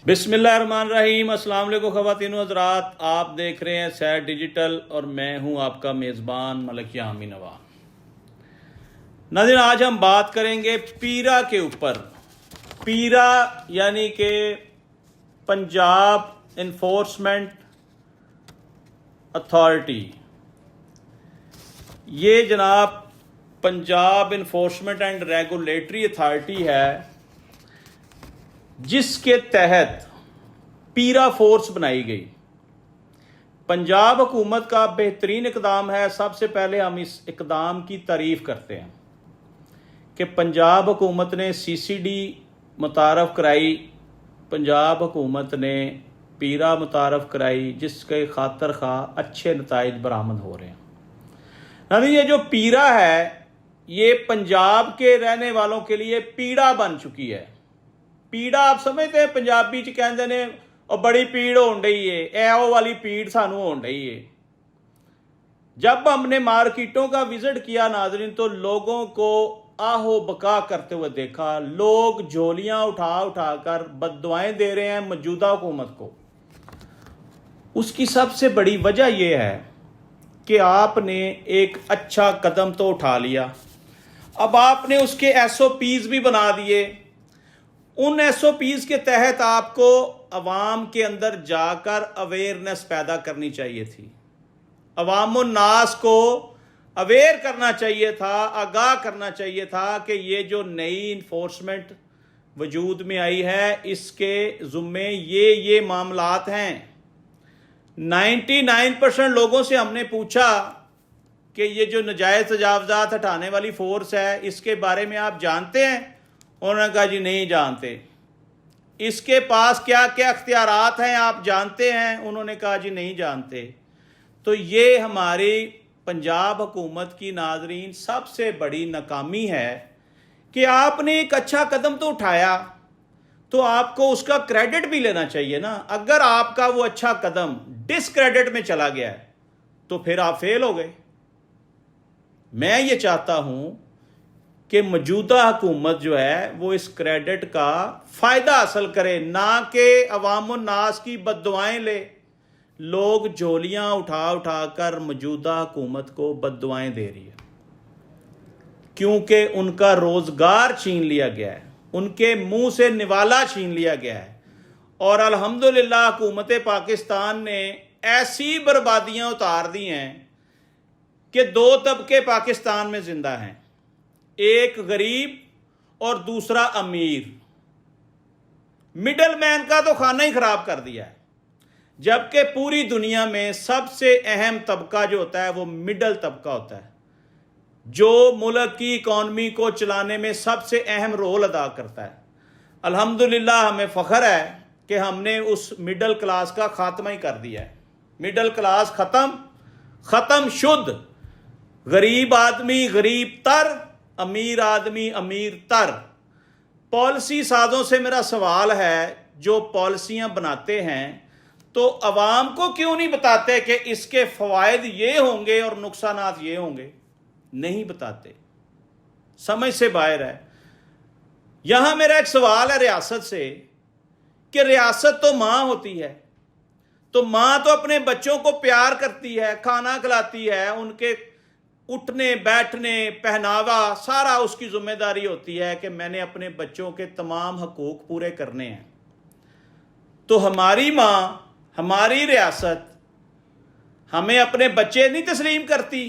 बिस्मिल्लाहिर्रहमानिर्रहीम। अस्सलाम वालेकुम ख़वातीन व हज़रात, आप देख रहे हैं सैर डिजिटल और मैं हूं आपका मेज़बान मलकिया आमी नवा। नाज़रीन, आज हम बात करेंगे पीरा के ऊपर। पीरा यानी कि पंजाब इन्फोर्समेंट अथॉरिटी। ये जनाब Punjab enforcement and regulatory authority है जिसके तहत पीरा फोर्स बनाई गई। पंजाब हुकूमत का बेहतरीन इकदाम है। सबसे पहले हम इस इकदाम की तारीफ़ करते हैं कि पंजाब हुकूमत ने सीसीडी मुतारफ़ कराई, पंजाब हुकूमत ने पीरा मुतारफ़ कराई, जिसके खातर खा अच्छे नताइज बरामद हो रहे हैं। नहीं, ये जो पीरा है ये पंजाब के रहने वालों के लिए पीड़ा बन चुकी है। पीड़ा आप समझते हैं, पंजाबी च कहते ने और बड़ी पीड़ होन रही है, ऐ वाली पीड़ सानू होन रही है। जब हमने मार्केटों का विजिट किया नाजरीन, तो लोगों को आहो बका करते हुए देखा। लोग झोलियां उठा उठा कर बद्दुआएं दे रहे हैं मौजूदा हुकूमत को। उसकी सबसे बड़ी वजह यह है कि आपने एक अच्छा कदम तो उठा लिया, अब आपने उसके SOPs भी बना दिए। उन SOPs के तहत आपको अवाम के अंदर जाकर अवेयरनेस पैदा करनी चाहिए थी, अवाम नास को अवेयर करना चाहिए था, आगाह करना चाहिए था कि ये जो नई इन्फोर्समेंट वजूद में आई है इसके ज़ुम्मे ये मामलात हैं। 99% लोगों से हमने पूछा कि ये जो नजायज़ तजावज़ात हटाने वाली फोर्स है इसके बारे में आप जानते हैं? उन्होंने कहा जी नहीं जानते। इसके पास क्या क्या अख्तियारात हैं आप जानते हैं? उन्होंने कहा जी नहीं जानते। तो ये हमारी पंजाब हुकूमत की नाजरीन सबसे बड़ी नाकामी है कि आपने एक अच्छा कदम तो उठाया, तो आपको उसका क्रेडिट भी लेना चाहिए ना। अगर आपका वो अच्छा कदम डिसक्रेडिट में चला गया है तो फिर आप फेल हो गए। मैं ये चाहता हूं कि मौजूदा हुकूमत जो है वो इस क्रेडिट का फ़ायदा हासिल करे, ना कि अवाम नास की बद्दुआएं ले। लोग झोलियां उठा उठा कर मौजूदा हुकूमत को बद्दुआएं दे रही है क्योंकि उनका रोज़गार छीन लिया गया है, उनके मुंह से निवाला छीन लिया गया है। और अल्हम्दुलिल्लाह हुकूमत पाकिस्तान ने ऐसी बर्बादियां उतार दी हैं कि दो तबके पाकिस्तान में जिंदा हैं, एक गरीब और दूसरा अमीर। मिडल मैन का तो खाना ही खराब कर दिया है, जबकि पूरी दुनिया में सबसे अहम तबका जो होता है वो मिडल तबका होता है, जो मुल्क की इकॉनमी को चलाने में सबसे अहम रोल अदा करता है। अल्हम्दुलिल्लाह हमें फ़ख्र है कि हमने उस मिडल क्लास का खात्मा ही कर दिया है। मिडल क्लास ख़त्म शुद्ध। गरीब आदमी गरीब तर, अमीर आदमी अमीर तर। पॉलिसी साजों से मेरा सवाल है, जो पॉलिसियां बनाते हैं तो अवाम को क्यों नहीं बताते कि इसके फ़वाइद ये होंगे और नुकसानात ये होंगे? नहीं बताते, समझ से बाहर है। यहां मेरा एक सवाल है रियासत से कि रियासत तो मां होती है, तो मां तो अपने बच्चों को प्यार करती है, खाना खिलाती है, उनके उठने बैठने पहनावा सारा उसकी जिम्मेदारी होती है कि मैंने अपने बच्चों के तमाम हकूक पूरे करने हैं। तो हमारी मां, हमारी रियासत हमें अपने बच्चे नहीं तस्लीम करती?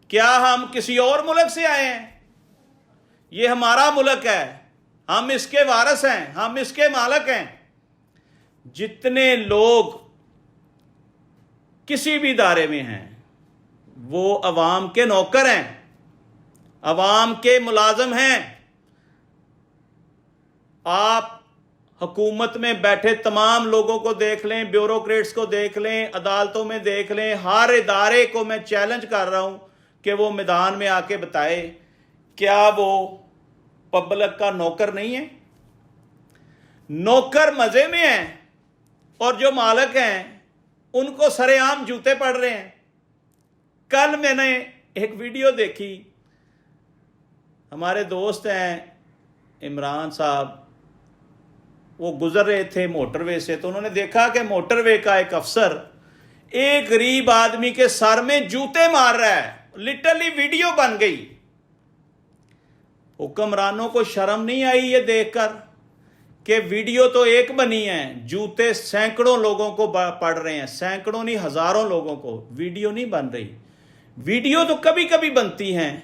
क्या हम किसी और मुल्क से आए हैं? ये हमारा मुल्क है, हम इसके वारिस हैं, हम इसके मालिक हैं। जितने लोग किसी भी इदारे में हैं वो अवाम के नौकर हैं, अवाम के मुलाजिम हैं। आप हुकूमत में बैठे तमाम लोगों को देख लें, ब्यूरोक्रेट्स को देख लें, अदालतों में देख लें, हर इदारे को मैं चैलेंज कर रहा हूं कि वो मैदान में आके बताए क्या वो पब्लिक का नौकर नहीं है? नौकर मजे में हैं और जो मालिक हैं उनको सरेआम जूते पड़ रहे हैं। कल मैंने एक वीडियो देखी, हमारे दोस्त हैं इमरान साहब, وہ گزر رہے تھے موٹر وے سے، تو انہوں نے دیکھا کہ موٹر وے کا ایک افسر ایک غریب آدمی کے سر میں جوتے مار رہا ہے، لٹرلی ویڈیو بن گئی۔ حکمرانوں کو شرم نہیں آئی یہ دیکھ کر کہ ویڈیو تو ایک بنی ہے، جوتے سینکڑوں لوگوں کو پڑ رہے ہیں، سینکڑوں نہیں ہزاروں لوگوں کو، ویڈیو نہیں بن رہی۔ ویڈیو تو کبھی کبھی بنتی ہیں۔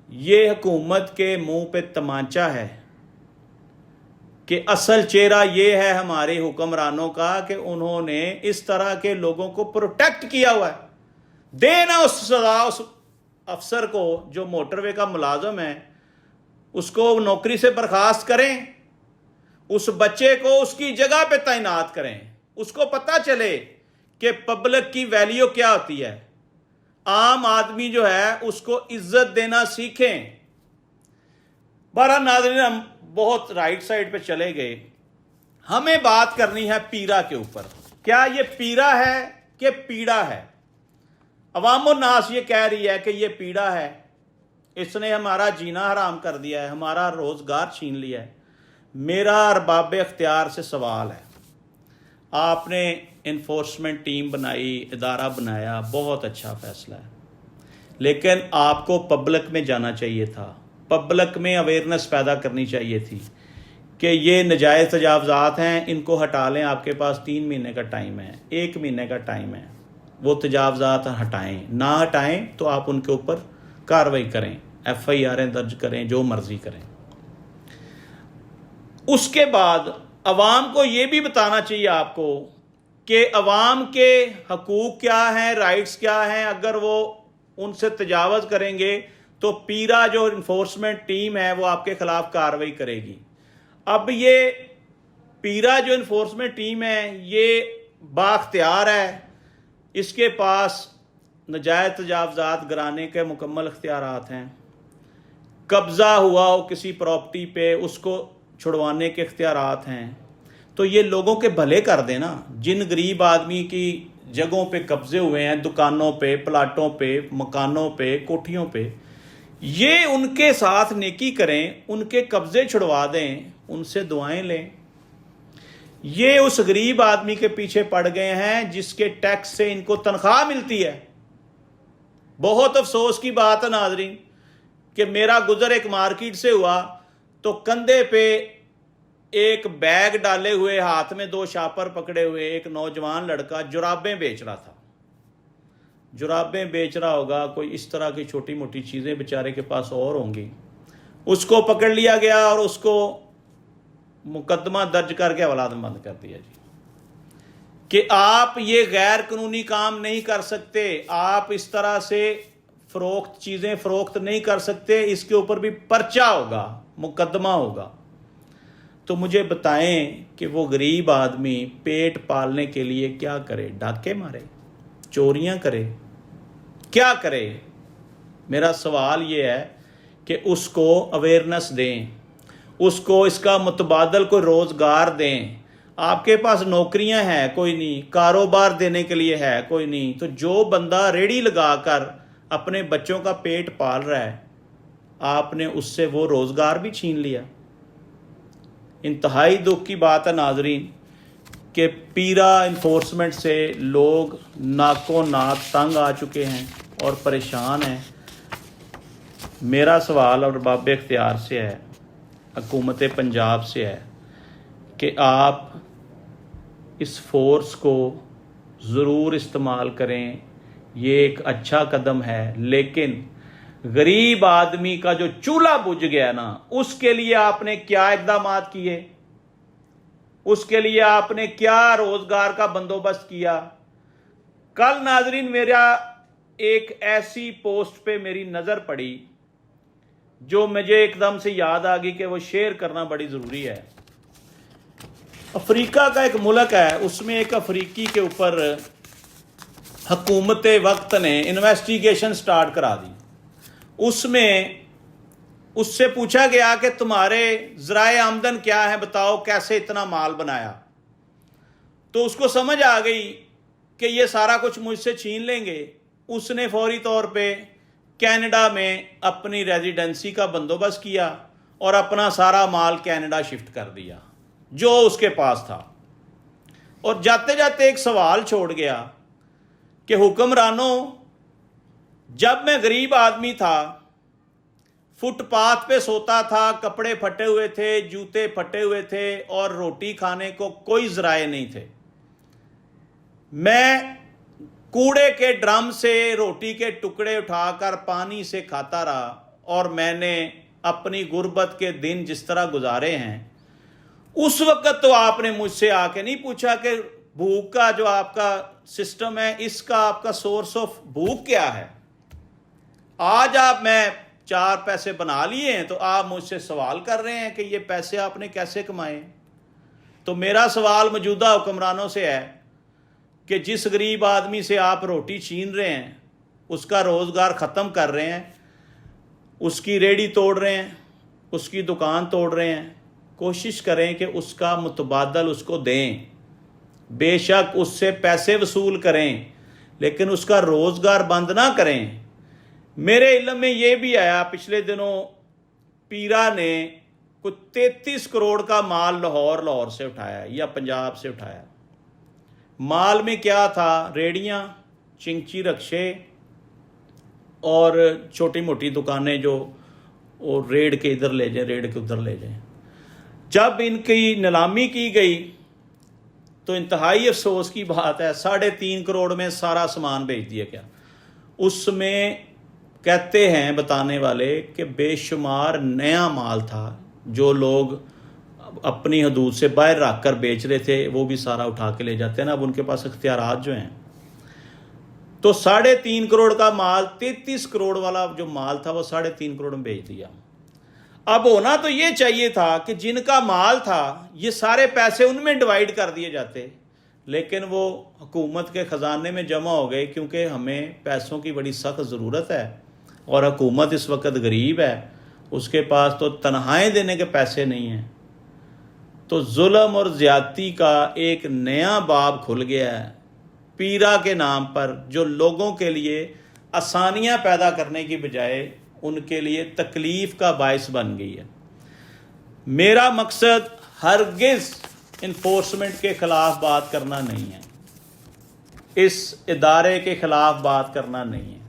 یہ حکومت کے منہ پہ تمانچہ ہے کہ اصل چہرہ یہ ہے ہمارے حکمرانوں کا کہ انہوں نے اس طرح کے لوگوں کو پروٹیکٹ کیا ہوا ہے۔ دینا اس سزا اس افسر کو جو موٹر وے کا ملازم ہے، اس کو نوکری سے برخاست کریں، اس بچے کو اس کی جگہ پہ تعینات کریں، اس کو پتہ چلے کہ پبلک کی ویلیو کیا ہوتی ہے، عام آدمی جو ہے اس کو عزت دینا سیکھیں۔ بہرحال ناظرین، ہم بہت رائٹ سائڈ پہ چلے گئے، ہمیں بات کرنی ہے پیرا کے اوپر۔ کیا یہ پیرا ہے کہ پیڑا ہے؟ عوام الناس یہ کہہ رہی ہے کہ یہ پیڑا ہے، اس نے ہمارا جینا حرام کر دیا ہے، ہمارا روزگار چھین لیا ہے۔ میرا ارباب اختیار سے سوال ہے، آپ نے انفورسمنٹ ٹیم بنائی، ادارہ بنایا، بہت اچھا فیصلہ ہے، لیکن آپ کو پبلک میں جانا چاہیے تھا، پبلک میں اویئرنیس پیدا کرنی چاہیے تھی کہ یہ نجائز تجاوزات ہیں، ان کو ہٹا لیں۔ آپ کے پاس 3 مہینے کا ٹائم ہے، 1 مہینے کا ٹائم ہے، وہ تجاوزات ہٹائیں۔ نہ ہٹائیں تو آپ ان کے اوپر کارروائی کریں، FIR درج کریں، جو مرضی کریں۔ اس کے بعد عوام کو یہ بھی بتانا چاہیے آپ کو کہ عوام کے حقوق کیا ہیں، رائٹس کیا ہیں۔ اگر وہ ان سے تجاوز کریں گے تو پیرا جو انفورسمنٹ ٹیم ہے وہ آپ کے خلاف کارروائی کرے گی۔ اب یہ پیرا جو انفورسمنٹ ٹیم ہے یہ بااختیار ہے، اس کے پاس نجائز تجاوزات گرانے کے مکمل اختیارات ہیں۔ قبضہ ہوا ہو کسی پراپرٹی پہ، اس کو چھڑوانے کے اختیارات ہیں۔ تو یہ لوگوں کے بھلے کر دیں نا، جن غریب آدمی کی جگہوں پہ قبضے ہوئے ہیں، دکانوں پہ، پلاٹوں پہ، مکانوں پہ، کوٹھیوں پہ، یہ ان کے ساتھ نیکی کریں، ان کے قبضے چھڑوا دیں، ان سے دعائیں لیں۔ یہ اس غریب آدمی کے پیچھے پڑ گئے ہیں جس کے ٹیکس سے ان کو تنخواہ ملتی ہے۔ بہت افسوس کی بات ہے ناظرین کہ میرا گزر ایک مارکیٹ سے ہوا تو کندھے پہ ایک بیگ ڈالے ہوئے، ہاتھ میں 2 شاپر پکڑے ہوئے ایک نوجوان لڑکا جرابیں بیچ رہا تھا۔ جرابیں بیچ رہا ہوگا، کوئی اس طرح کی چھوٹی موٹی چیزیں بیچارے کے پاس اور ہوں گی۔ اس کو پکڑ لیا گیا اور اس کو مقدمہ درج کر کے حوالہ بند کر دیا جی کہ آپ یہ غیر قانونی کام نہیں کر سکتے، آپ اس طرح سے چیزیں فروخت نہیں کر سکتے، اس کے اوپر بھی پرچہ ہوگا، مقدمہ ہوگا۔ تو مجھے بتائیں کہ وہ غریب آدمی پیٹ پالنے کے لیے کیا کرے؟ ڈاکے مارے، چوریاں کرے، کیا کرے؟ میرا سوال یہ ہے کہ اس کو اویئرنیس دیں، اس کو اس کا متبادل کوئی روزگار دیں۔ آپ کے پاس نوکریاں ہیں کوئی نہیں، کاروبار دینے کے لیے ہے کوئی نہیں، تو جو بندہ ریڑھی لگا کر اپنے بچوں کا پیٹ پال رہا ہے، آپ نے اس سے وہ روزگار بھی چھین لیا۔ انتہائی دکھ کی بات ہے ناظرین کہ پیرا انفورسمنٹ سے لوگ ناکوں ناک تنگ آ چکے ہیں اور پریشان ہیں۔ میرا سوال اور ارباب اختیار سے ہے، حکومت پنجاب سے ہے کہ آپ اس فورس کو ضرور استعمال کریں، یہ ایک اچھا قدم ہے، لیکن غریب آدمی کا جو چولہا بجھ گیا نا، اس کے لیے آپ نے کیا اقدامات کیے؟ اس کے لیے آپ نے کیا روزگار کا بندوبست کیا؟ کل ناظرین میرا ایک ایسی پوسٹ پہ میری نظر پڑی جو مجھے ایک دم سے یاد آ گئی کہ وہ شیئر کرنا بڑی ضروری ہے۔ افریقہ کا ایک ملک ہے، اس میں ایک افریقی کے اوپر حکومت وقت نے انویسٹیگیشن سٹارٹ کرا دی۔ اس میں اس سے پوچھا گیا کہ تمہارے ذرائع آمدن کیا ہیں، بتاؤ کیسے اتنا مال بنایا؟ تو اس کو سمجھ آ گئی کہ یہ سارا کچھ مجھ سے چھین لیں گے۔ اس نے فوری طور پہ کینیڈا میں اپنی ریزیڈنسی کا بندوبست کیا اور اپنا سارا مال کینیڈا شفٹ کر دیا۔ जो उसके पास था। और जाते जाते एक सवाल छोड़ गया कि हुक्मरानों, जब मैं गरीब आदमी था, फुटपाथ पे सोता था, कपड़े फटे हुए थे, जूते फटे हुए थे और रोटी खाने को कोई ज़राए नहीं थे, मैं कूड़े के ड्रम से रोटी के टुकड़े उठाकर पानी से खाता रहा, और मैंने अपनी गुर्बत के दिन जिस तरह गुजारे हैं, उस वक्त तो आपने मुझसे आके नहीं पूछा कि भूख का जो आपका सिस्टम है, इसका आपका सोर्स ऑफ भूख क्या है। आज आप मैं 4 पैसे बना लिए हैं तो आप मुझसे सवाल कर रहे हैं कि ये पैसे आपने कैसे कमाए। तो मेरा सवाल मौजूदा हुक्मरानों से है कि जिस गरीब आदमी से आप रोटी छीन रहे हैं, उसका रोज़गार ख़त्म कर रहे हैं, उसकी रेहड़ी तोड़ रहे हैं, उसकी दुकान तोड़ रहे हैं, कोशिश करें कि उसका मुतबादल उसको दें। बेशक उससे पैसे वसूल करें, लेकिन उसका रोज़गार बंद ना करें। मेरे इल्म में ये भी आया, पिछले दिनों पीरा ने कुछ 33 करोड़ का माल लाहौर से उठाया या पंजाब से उठाया। माल में क्या था? रेड़ियाँ, चिंची रक्शे और छोटी मोटी दुकानें जो वो रेड़ के इधर ले जाएं, रेड़ के उधर ले जाएं। जब इनकी नीलामी की गई तो इंतहाई अफसोस की बात है, 3.5 करोड़ में सारा सामान बेच दिया गया। उसमें कहते हैं बताने वाले कि बेशुमार नया माल था, जो लोग अपनी हदूद से बाहर रख कर बेच रहे थे, वो भी सारा उठा के ले जाते हैं ना। अब उनके पास इख्तियारात जो हैं, तो 3.5 करोड़ का माल, 33 करोड़ वाला जो माल था वो 3.5 करोड़ में बेच दिया। अब होना तो ये चाहिए था कि जिनका माल था ये सारे पैसे उनमें डिवाइड कर दिए जाते, लेकिन वो हुकूमत के ख़जाने में जमा हो गए, क्योंकि हमें पैसों की बड़ी सख्त ज़रूरत है और हुकूमत इस वक्त गरीब है, उसके पास तो तनख्वाहें देने के पैसे नहीं हैं। तो जुल्म और ज़्यादती का एक नया बाब खुल गया है पीरा के नाम पर, जो लोगों के लिए आसानियां पैदा करने की बजाय उनके लिए तकलीफ़ का बायस बन गई है। मेरा मकसद हरगिज़ इन्फोर्समेंट के ख़िलाफ़ बात करना नहीं है, इस इदारे के ख़िलाफ़ बात करना नहीं है।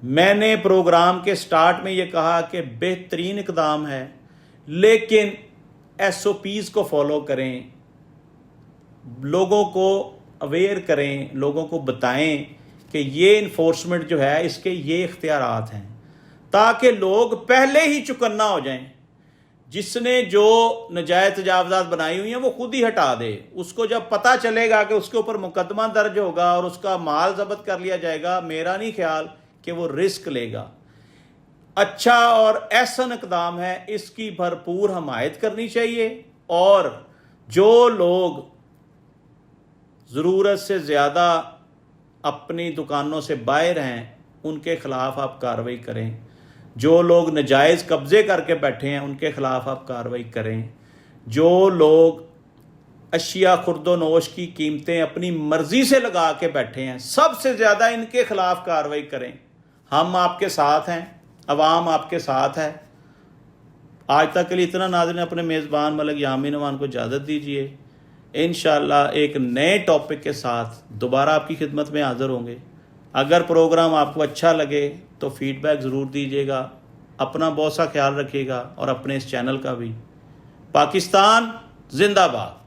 मैंने प्रोग्राम के स्टार्ट में ये कहा कि बेहतरीन इक़दाम है, लेकिन SOPs को फॉलो करें, लोगों को अवेयर करें, लोगों को बताएं कि ये इन्फोर्समेंट जो है इसके ये इख्तियारात हैं, ताकि लोग पहले ही चुकन्ना हो जाएं। जिसने जो नजायज़ तजावज़ात बनाई हुई हैं वो खुद ही हटा दे। उसको जब पता चलेगा कि उसके ऊपर मुकदमा दर्ज होगा और उसका माल जब्त कर लिया जाएगा, मेरा नहीं ख्याल कि वो रिस्क लेगा। अच्छा और एहसन इक़दाम है, इसकी भरपूर हमायत करनी चाहिए, और जो लोग ज़रूरत से ज़्यादा अपनी दुकानों से बाहर हैं उनके ख़िलाफ़ आप कार्रवाई करें। जो लोग नजायज़ कब्ज़े करके बैठे हैं उनके ख़िलाफ़ आप कार्रवाई करें। जो लोग अशिया खुर्दोनोश की कीमतें अपनी मर्ज़ी से लगा के बैठे हैं, सबसे ज़्यादा इनके ख़िलाफ़ कार्रवाई करें। हम आपके साथ हैं, अवाम आपके साथ है। आज तक के लिए इतना। नाज़रीन, अपने मेज़बान मलिक यामीन अमान को इजाज़त दीजिए। इंशाअल्लाह एक नए टॉपिक के साथ दोबारा आपकी खिदमत में हाज़िर होंगे। अगर प्रोग्राम आपको अच्छा लगे तो फीडबैक ज़रूर दीजिएगा। अपना बहुत सा ख्याल रखिएगा और अपने इस चैनल का भी। पाकिस्तान जिंदाबाद।